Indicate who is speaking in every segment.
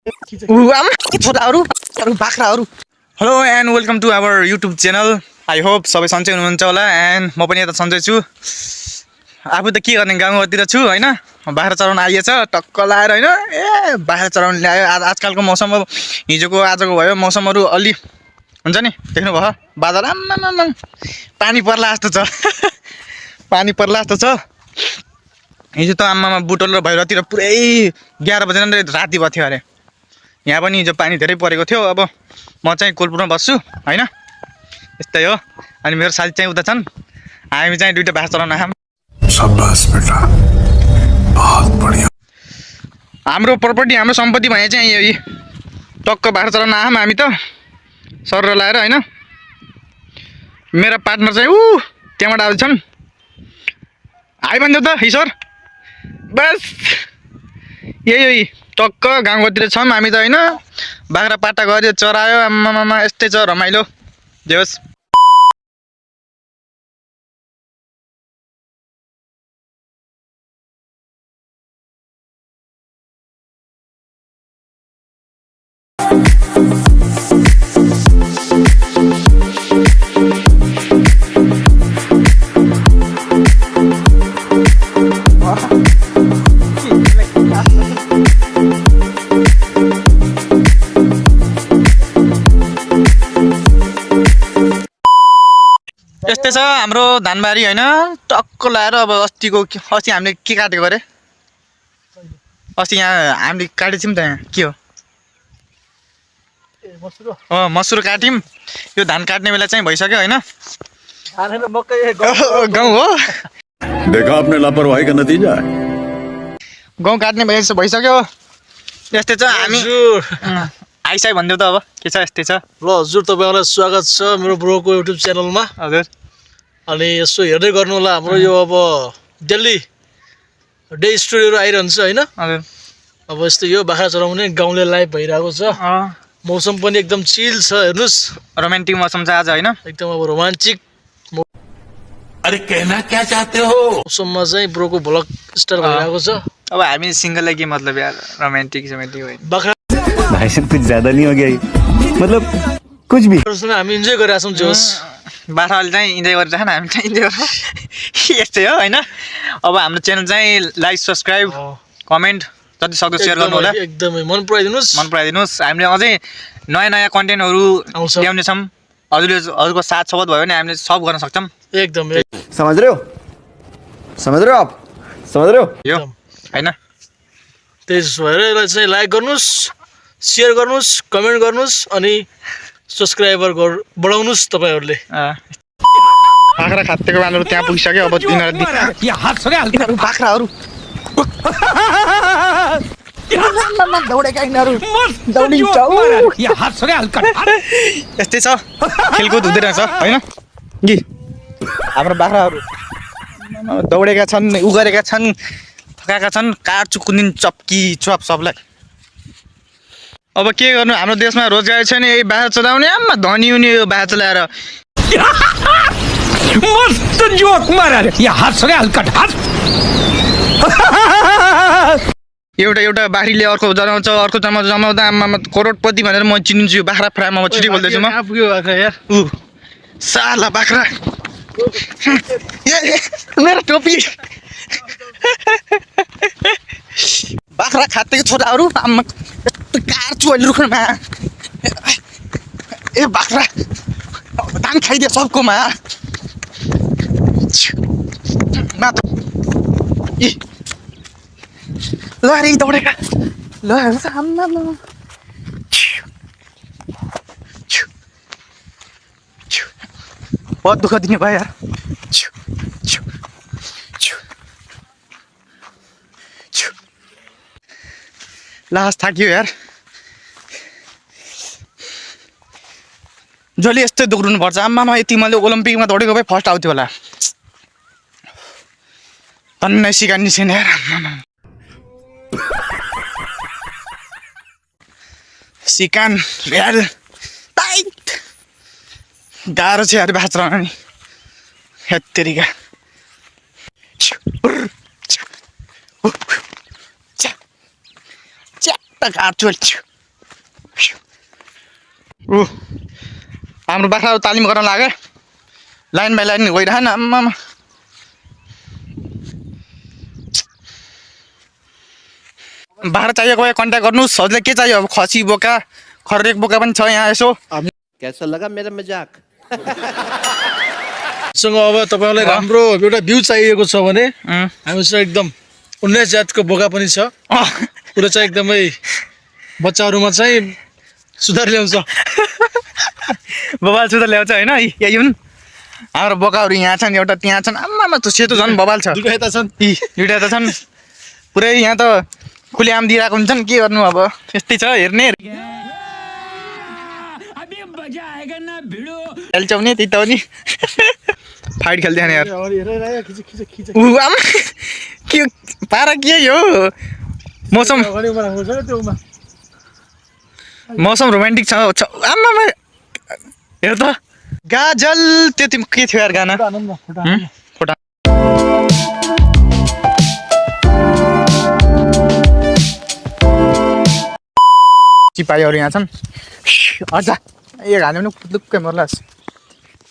Speaker 1: Hello and welcome to our YouTube channel. I hope सबै सन्चै हुनुहुन्छ होला। एन्ड म पनि यता सन्चै छु। आफू त के गर्ने गाउँघरतिर छु होइन। बाख्रा चराउन आइएछ टक्क लाएर होइन। बाख्रा चराउन ल्यायो। आजकलको मौसम अब हिजोको आजको भयो मौसमहरू अलि हुन्छ नि। देख्नुभयो बादल आम्मामा पानी पर्ला जस्तो छ। पानी पर्ला जस्तो छ। हिजो त आम्मामा बुटोल र भैरवतिर पुरै 11 बजे नै राति भयो थियो अरे। यहाँ पनि हिजो पानी धेरै परेको थियो। अब म चाहिँ कोलपुरमा बस्छु होइन। यस्तै हो। अनि मेरो साथी चाहिँ उता छन्। हामी चाहिँ दुईटा बाख्रा चराउन आयौँ।
Speaker 2: शाबाश बेटा, बहुत बढिया।
Speaker 1: हाम्रो प्रपर्टी हाम्रो सम्पत्ति भने चाहिँ यही टक्क बाख्रा चराउन आयौँ हामी त सर लाएर होइन। मेरा पार्टनर चाहिँ त्यहाँबाट आउँछन्। आइ भनिदेऊ त है सर। बस यही टक्क गाउँघरतिर छौँ हामी त होइन। बाख्रा पाटा गऱ्यो चरायो आम्मामा यस्तै छ रमाइलो जे होस्। यस्तै छ हाम्रो धानबारी होइन। टक्क लाएर अब अस्ति हामीले के काटेको अरे। अस्ति यहाँ हामीले काटेको थियौँ त। यहाँ के हो मसुर काट्यौँ। यो धान काट्ने बेला चाहिँ भइसक्यो होइन। गाउँ हो
Speaker 2: देखा आपने लापरवाही का नतीजा है।
Speaker 1: गाउँ काट्ने भइसक्यो। यस्तै छ हामी आइसाई भनिदेऊ त अब के छ। यस्तै छ
Speaker 3: ल हजुर, तपाईँहरूलाई स्वागत छ मेरो ब्रोको युट्युब च्यानलमा।
Speaker 1: हजुर।
Speaker 3: अनि यसो हेर्दै गर्नु होला हाम्रो यो अब डेली डे स्टोरीहरू आइरहन्छ होइन।
Speaker 1: हजुर।
Speaker 3: अब यस्तो यो बाख्रा चराउने गाउँले लाइभ भइरहेको छ। मौसम पनि एकदम चिल छ हेर्नुहोस्।
Speaker 1: रोमान्टिक मौसम छ आज होइन।
Speaker 3: एकदम अब रोमान्टिक
Speaker 2: अरे कहना क्या चाहते हो।
Speaker 3: मौसममा चाहिँ ब्रोको भ्लग स्टार्ट भइरहेको छ।
Speaker 1: अब हामी सिङ्गललाई के मतलब यार। रोमान्टिक होइन।
Speaker 3: बाख्रा
Speaker 4: भाई साहब कुछ ज्यादा नहीं हो गया ये? मतलब कुछ भी।
Speaker 3: हामी इन्जोय गरिरहेको छौँ जे होस्।
Speaker 1: बाख्राले चाहिँ इन्जोय गरिरहेको हामी चाहिँ इन्जोय गरेर यस्तै हो होइन। अब हाम्रो च्यानल चाहिँ लाइक सब्सक्राइब कमेन्ट जति सक्दो सेयर गर्नु होला।
Speaker 3: एकदमै मन पराइदिनुहोस्।
Speaker 1: हामीले अझै नयाँ नयाँ कन्टेन्टहरू ल्याउनेछौँ। हजुरको साथ सपोर्ट भयो भने हामीले सब गर्न सक्छौँ।
Speaker 3: एकदम
Speaker 4: समझ रहे हो आप समझ रहे हो
Speaker 1: यो होइन।
Speaker 3: त्यस भएर यसलाई चाहिँ लाइक गर्नुहोस्, सेयर गर्नुहोस्, कमेन्ट गर्नुहोस् अनि सब्सक्राइबर बढाउनुहोस् तपाईँहरूले।
Speaker 1: बाख्रा खात्तेको बाँदरहरू त्यहाँ पुगिसक्यो। अब यिनीहरू बाख्राहरू यस्तै छ खेलकुद हुँदै रहेछ होइन कि। हाम्रो बाख्राहरू दौडेका छन् गरेका छन् थकाएका छन्। काट्छु कुन दिन चप्की चप सबलाई। अब के गर्नु हाम्रो देशमा रोजगारी छैन। यही बाख्रा चलाउने आम्मा धनी हुने यो बाख्रा चलाएर।
Speaker 5: मस्त जोक मारा रे या हंस रे हल्का हंस।
Speaker 1: एउटा बाख्रीले अर्को जनाउँछ अर्को जमाउँदा आम्मामा करोडपति भनेर म चिनिन्छु यो बाख्रा फ्राममा छिटै बोल्दैछु म। साला बाख्रा मेरो टोपी। बाख्रा खात्तेको छोराहरू आम्मा काट्छु अहिले रुखमा। ए बाख्रा धान खाइदियो सबकोमा। ल अरे दौडेका ल आम्मा बहुत दुःख दिने भयो यार। लास थाक्यो यार। जसले यस्तै दौड्नु पर्छ आम्मामा। यति मैले ओलम्पिकमा दौडेको भए फर्स्ट आउँथ्यो होला। तन्नै सिकाइ निस्केन यार। सिकान यार टाइट गाह्रो छ यार बाख्रा चलाउन नि। हेत्तेरिका च्याट्टा काट्छु हाम्रो बाख्राहरू तालिम गर्न लाग्यो लाइन बाई लाइन गइरहेन आम्मामा बाख्रा चाहिएको भए कन्ट्याक्ट गर्नुहोस् हजुरलाई के चाहियो अब खसी बोका खरेक बोका पनि छ यहाँ यसो
Speaker 6: कैसा लगा मेरा मजाक
Speaker 3: सँग अब तपाईँलाई राम्रो एउटा भ्यू चाहिएको छ भने हामीसँग एकदम 19 जातको बोका पनि छ पुरो चाहिँ एकदमै बच्चाहरूमा चाहिँ सुधार ल्याउँछ
Speaker 1: बबाल सुधार ल्याउँछ होइन यही हुन् हाम्रो बोकाहरू यहाँ छन् एउटा त्यहाँ छन् आम्मामा त्यो सेतो झन् बबाल छ
Speaker 3: दुईटा यता छन्
Speaker 1: दुइटा त छन् पुरै यहाँ त खुलेआम दिइरहेको हुन्छन् के गर्नु अब यस्तै छ हेर्ने खेल्छौँ त्यही त हो नि फाइट खेल्थ्यो नि यार के पारा के हो मौसम रोमान्टिक छ आम्मामा हेर त गाजल त्यो तिम्रो के थियो यार गाना फोटा सिपाहीहरू यहाँ छन् अझ एक हाल्यो भने पुत्लुक्कै मर्लास्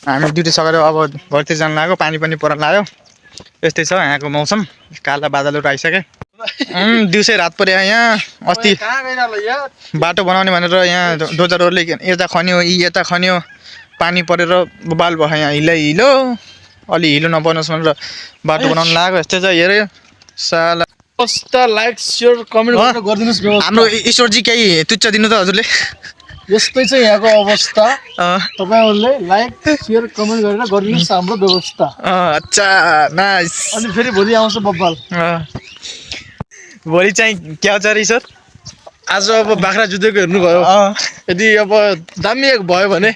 Speaker 1: हामी ड्युटी सकेर अब घरतिर जानु लाग्यो पानी पनि परन लाग्यो यस्तै छ यहाँको मौसम काला बादलहरू आइसके दिउँसै रात पऱ्यो यहाँ अस्ति बाटो बनाउने भनेर यहाँ डोजरहरूले यता खन्यो यता खन्यो पानी परेर बबाल भयो यहाँ हिलो अलि हिलो नपर्नुहोस् भनेर बाटो बनाउनु लाग्यो यस्तै छ हेऱ्यो साला
Speaker 3: अवस्था लाइक सेयर कमेन्ट गरेर गरिदिनुहोस्
Speaker 1: हाम्रो ईश्वरजी केही तुच्छ दिनु त हजुरले
Speaker 3: यस्तै छ यहाँको अवस्था तपाईँहरूले लाइक सेयर कमेन्ट गरेर गरिदिनुहोस् हाम्रो व्यवस्था
Speaker 1: अच्छा नाइस
Speaker 3: अनि फेरि भोलि आउँछ बब्बाल
Speaker 1: भोलि चाहिँ क्या छ अरे सर
Speaker 3: आज अब बाख्रा जुधेको हेर्नुभयो यदि अब दामी एक भयो भने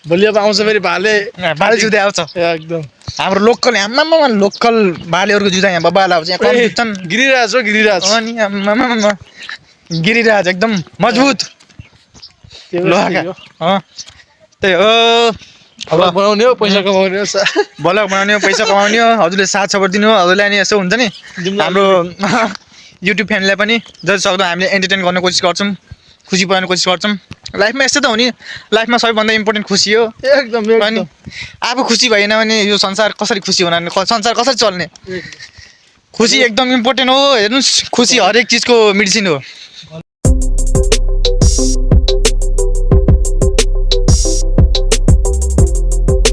Speaker 3: भोलि अब आउँछ फेरि भाले
Speaker 1: जुधे आउँछ
Speaker 3: एकदम
Speaker 1: हाम्रो लोकल आम्मामा लोकल भालेहरूको जुधा यहाँ बबाल आउँछ यहाँ कम छन्
Speaker 3: गिरिराज हो गिरिराज
Speaker 1: अनि आम्मामा गिरिराज एकदम मजबुत लोहाका त्यही हो
Speaker 3: अब बनाउने हो पैसा कमाउने हो
Speaker 1: ब्लग बनाउने हो पैसा कमाउने हो हजुरले साथ सपोर्ट दिनु हो हजुरलाई नि यसो हुन्छ नि हाम्रो युट्युब फ्यामिलीलाई पनि जति सक्दो हामीले एन्टरटेन गर्ने कोसिस गर्छौँ खुसी पाउने कोसिस गर्छौँ लाइफमा यस्तो त हो नि लाइफमा सबैभन्दा इम्पोर्टेन्ट खुसी हो
Speaker 3: एकदम
Speaker 1: अनि आफू खुसी भएन भने यो संसार कसरी खुसी हुन संसार कसरी चल्ने खुसी एकदम इम्पोर्टेन्ट हो हेर्नुहोस् खुसी हरेक चिजको मेडिसिन हो